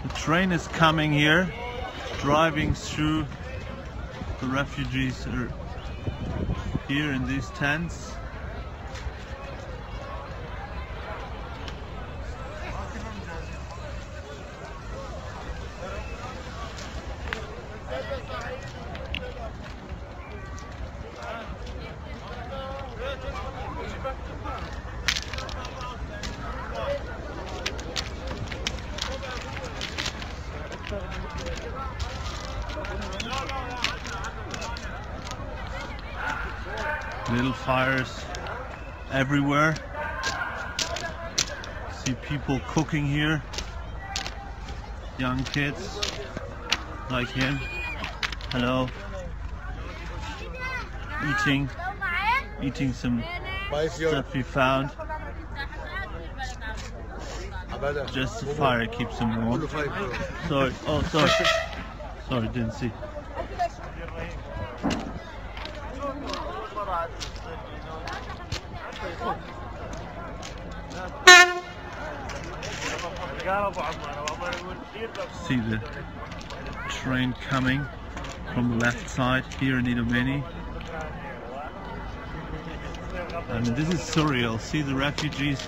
The train is coming here, driving through. The refugees are here in these tents. Little fires everywhere. See people cooking here. Young kids like him. Hello. Eating some stuff we found. Just the fire keeps them warm. Sorry. Oh, sorry. Sorry, didn't see. See the train coming from the left side here in Idomeni. And this is surreal. See the refugees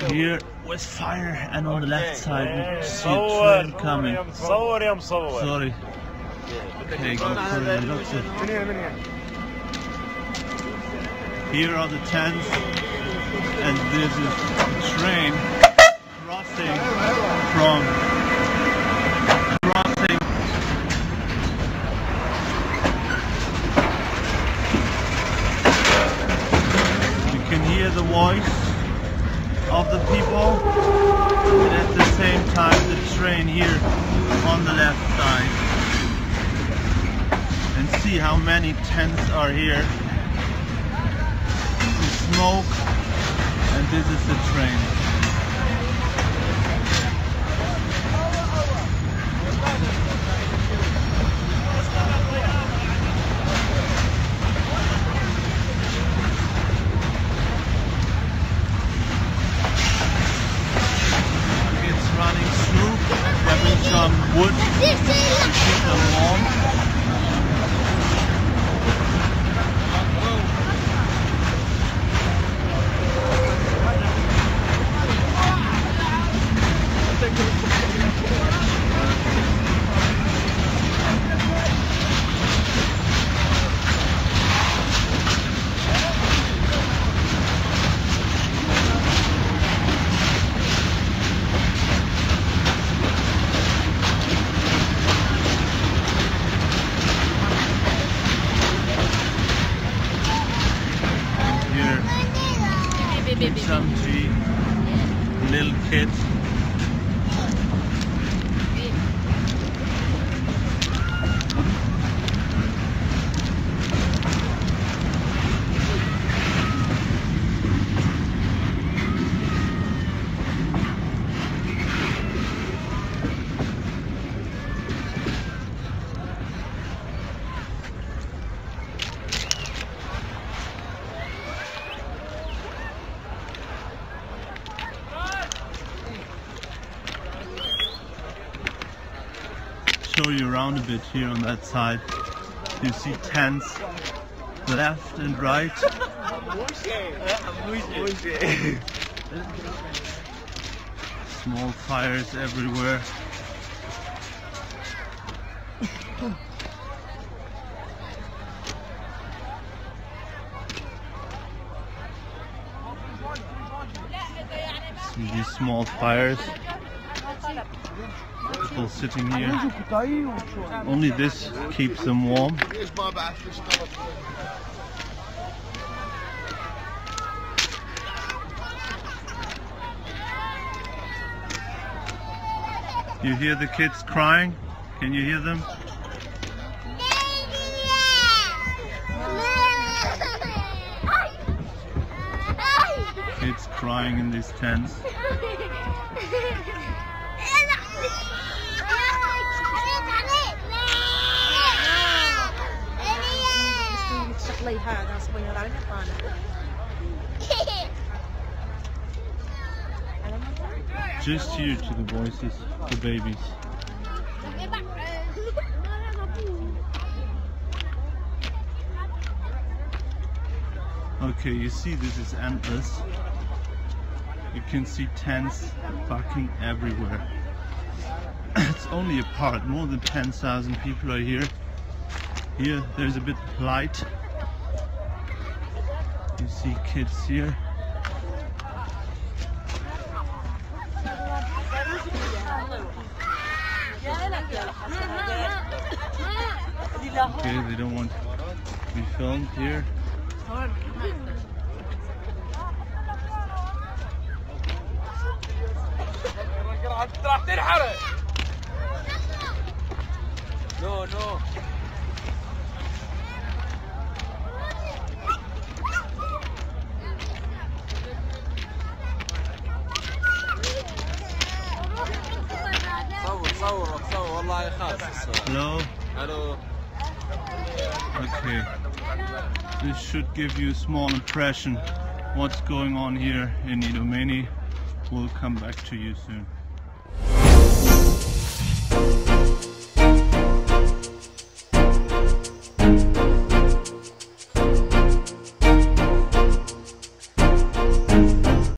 here with fire, and on the left side we see a train coming. Sorry. Okay, go for it. Here are the tents, and this is the train crossing you can hear the voice of the people, and at the same time the train here on the left side. And see how many tents are here. The smoke, and this is the train. Some wood to keep them warm. Some little kids. Show you around a bit here on that side. You see tents left and right. Small fires everywhere. See these small fires. People sitting here. Only this keeps them warm. You hear the kids crying? Can you hear them? Kids crying in these tents. just here to the voices, the babies. Okay, you see this is endless. You can see tents fucking everywhere. It's only a part, more than 10,000 people are here. Here, there's a bit of light. You see kids here. Okay, they don't want to be filmed here. No, no. Hello? Hello. Okay. This should give you a small impression what's going on here in Idomeni. We'll come back to you soon.